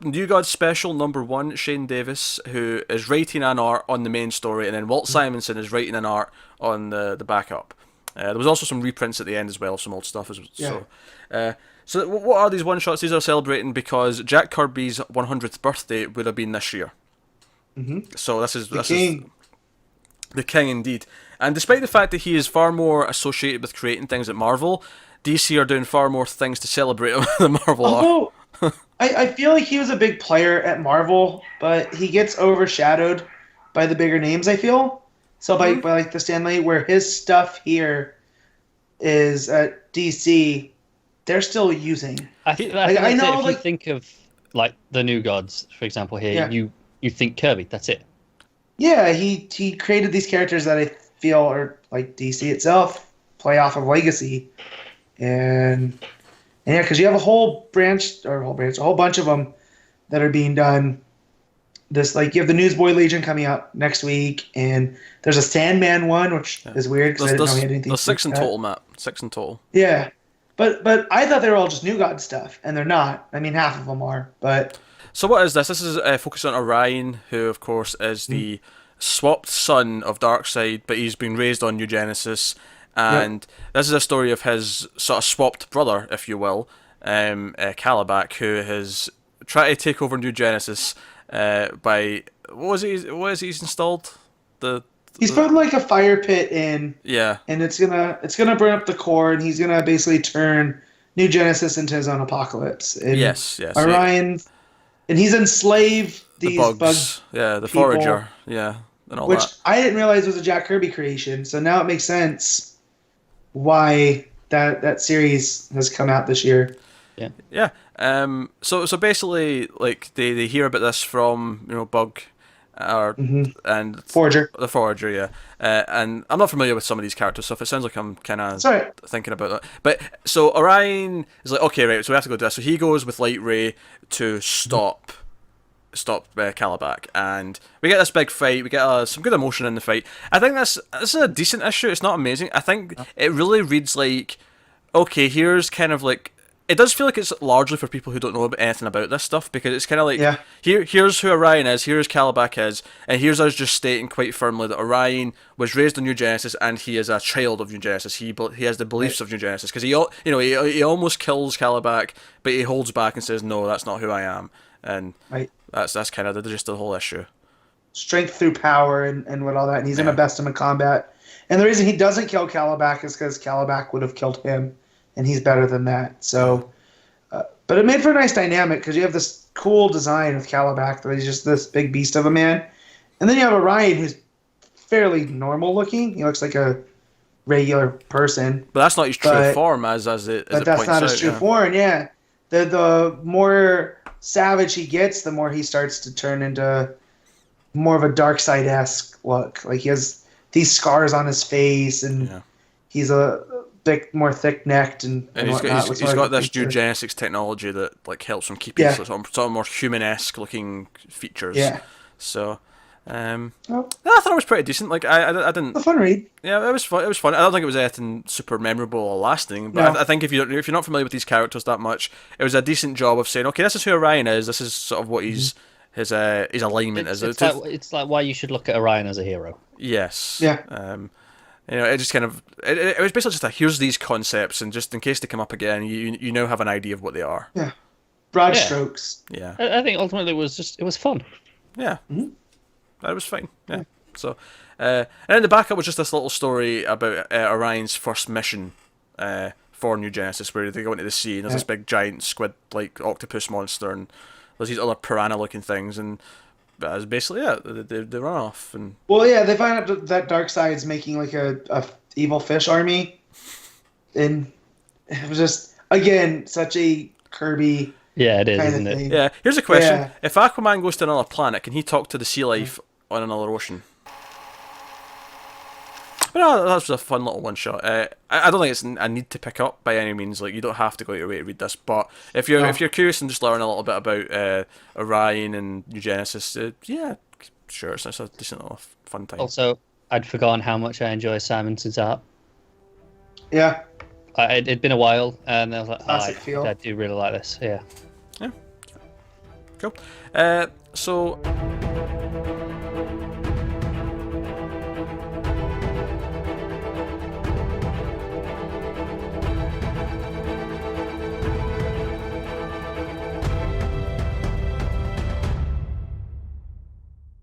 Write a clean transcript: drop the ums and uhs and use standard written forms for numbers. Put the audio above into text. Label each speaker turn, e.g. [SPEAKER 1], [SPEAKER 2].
[SPEAKER 1] New Gods Special #1, Shane Davis, who is writing an art on the main story, and then Walt Simonson is writing an art on the backup. There was also some reprints at the end as well, some old stuff.
[SPEAKER 2] Yeah.
[SPEAKER 1] So what are these one shots? These are celebrating because Jack Kirby's 100th birthday would have been this year. So this is
[SPEAKER 2] The King.
[SPEAKER 1] the king indeed. And despite the fact that he is far more associated with creating things at Marvel, DC are doing far more things to celebrate him than Marvel are.
[SPEAKER 2] Although I feel like he was a big player at Marvel, but he gets overshadowed by the bigger names, I feel. So by like the Stanley, where his stuff here is at DC, they're still using.
[SPEAKER 3] I think
[SPEAKER 2] I
[SPEAKER 3] that's
[SPEAKER 2] know,
[SPEAKER 3] it. If
[SPEAKER 2] like
[SPEAKER 3] you think of like the New Gods, for example, here,
[SPEAKER 2] Yeah.
[SPEAKER 3] you think Kirby. That's it.
[SPEAKER 2] yeah, he created these characters that I feel are like DC itself play off of Legacy, and yeah, because you have a whole bunch of them that are being done. This like you have the Newsboy Legion coming out next week, and there's a Sandman one, which is weird because I didn't know he had anything.
[SPEAKER 1] There's
[SPEAKER 2] to do
[SPEAKER 1] 6 in
[SPEAKER 2] with that.
[SPEAKER 1] total, Matt. 6 in total.
[SPEAKER 2] Yeah, but I thought they were all just New God stuff, and they're not. I mean, half of them are, but
[SPEAKER 1] So what is this? This is focused on Orion, who of course is the swapped son of Darkseid, but he's been raised on New Genesis, and this is a story of his sort of swapped brother, if you will, Calabac, who has tried to take over New Genesis by what is he's installed?
[SPEAKER 2] he's putting like a fire pit in,
[SPEAKER 1] Yeah.
[SPEAKER 2] and it's gonna burn up the core, and he's gonna basically turn New Genesis into his own apocalypse. And
[SPEAKER 1] Yes.
[SPEAKER 2] Orion, and he's enslaved
[SPEAKER 1] The
[SPEAKER 2] these
[SPEAKER 1] bugs.
[SPEAKER 2] bugs,
[SPEAKER 1] Yeah, the
[SPEAKER 2] people,
[SPEAKER 1] forager. Yeah, and all
[SPEAKER 2] which
[SPEAKER 1] that.
[SPEAKER 2] I didn't realize was a Jack Kirby creation. So now it makes sense why that series has come out this year.
[SPEAKER 1] Yeah. So basically, like they hear about this from Bug, or and
[SPEAKER 2] Forger.
[SPEAKER 1] the Forager, yeah. And I'm not familiar with some of these characters, so if it sounds like I'm kind of
[SPEAKER 2] Sorry.
[SPEAKER 1] thinking about that. But so Orion is like, okay, right, so we have to go do this. So he goes with Light Ray to stop Calabac, and we get this big fight. We get some good emotion in the fight. I think this is a decent issue. It's not amazing. I think it really reads like, okay, here's kind of like, it does feel like it's largely for people who don't know anything about this stuff, because it's kind of like,
[SPEAKER 2] Yeah.
[SPEAKER 1] here's who Orion is, here's Calabac is, and here's us just stating quite firmly that Orion was raised on New Genesis and he is a child of New Genesis. He has the beliefs of New Genesis, because he almost kills Calabac, but he holds back and says, no, that's not who I am, and
[SPEAKER 2] Right.
[SPEAKER 1] that's kind of just the whole issue.
[SPEAKER 2] Strength through power and what all that, and he's gonna best him in combat. And the reason he doesn't kill Calabac is because Calabac would have killed him, and he's better than that. So, but it made for a nice dynamic because you have this cool design of Calabac that he's just this big beast of a man, and then you have Orion who's fairly normal looking. He looks like a regular person,
[SPEAKER 1] But that's not his true
[SPEAKER 2] But-
[SPEAKER 1] form, as it
[SPEAKER 2] but that's
[SPEAKER 1] points
[SPEAKER 2] not his
[SPEAKER 1] out,
[SPEAKER 2] true
[SPEAKER 1] yeah.
[SPEAKER 2] form. Yeah, the more savage he gets, the more he starts to turn into more of a Darkseid-esque look. Like he has these scars on his face, and
[SPEAKER 1] Yeah.
[SPEAKER 2] he's a bit more thick-necked and
[SPEAKER 1] And
[SPEAKER 2] whatnot,
[SPEAKER 1] he's
[SPEAKER 2] which
[SPEAKER 1] got
[SPEAKER 2] I
[SPEAKER 1] this
[SPEAKER 2] think
[SPEAKER 1] new
[SPEAKER 2] are-
[SPEAKER 1] Genesis technology that like helps him keep
[SPEAKER 2] Yeah.
[SPEAKER 1] his sort of more human-esque looking features.
[SPEAKER 2] Yeah.
[SPEAKER 1] So,
[SPEAKER 2] Well,
[SPEAKER 1] I thought it was pretty decent. Like I didn't.
[SPEAKER 2] a fun read.
[SPEAKER 1] Yeah, it was fun. It was fun. I don't think it was anything super memorable or lasting, but
[SPEAKER 2] No.
[SPEAKER 1] I think if you're not familiar with these characters that much, it was a decent job of saying, okay, this is who Orion is. This is sort of what his alignment is.
[SPEAKER 3] It's like why you should look at Orion as a hero.
[SPEAKER 1] Yes.
[SPEAKER 2] Yeah.
[SPEAKER 1] It just kind of it was basically just a here's these concepts, and just in case they come up again, you now have an idea of what they are.
[SPEAKER 2] Yeah. Broad
[SPEAKER 3] Yeah.
[SPEAKER 2] strokes.
[SPEAKER 1] Yeah.
[SPEAKER 3] I think ultimately it was fun.
[SPEAKER 1] Yeah. That was fine. Yeah. So, and then the backup was just this little story about Orion's first mission for New Genesis, where they go into the sea and there's this big giant squid-like octopus monster, and there's these other piranha-looking things, and that's basically it. They run off, and
[SPEAKER 2] Well, yeah, they find out that Darkseid's making like a evil fish army, and it was just again such a Kirby
[SPEAKER 3] Yeah, it is,
[SPEAKER 2] kind
[SPEAKER 3] isn't
[SPEAKER 2] of
[SPEAKER 3] it?
[SPEAKER 2] thing.
[SPEAKER 1] yeah. Here's a question:
[SPEAKER 2] Yeah.
[SPEAKER 1] if Aquaman goes to another planet, can he talk to the sea life on another ocean? But no, that was a fun little one shot. I don't think it's a need to pick up by any means. Like, you don't have to go out your way to read this. But if you're curious and just learn a little bit about Orion and New Genesis, yeah, sure, it's a decent little fun time.
[SPEAKER 3] Also, I'd forgotten how much I enjoy Simonson's art.
[SPEAKER 2] Yeah,
[SPEAKER 3] It'd been a while, and I was like,
[SPEAKER 2] Classic feel.
[SPEAKER 3] I do really like this. Yeah.
[SPEAKER 1] Cool. So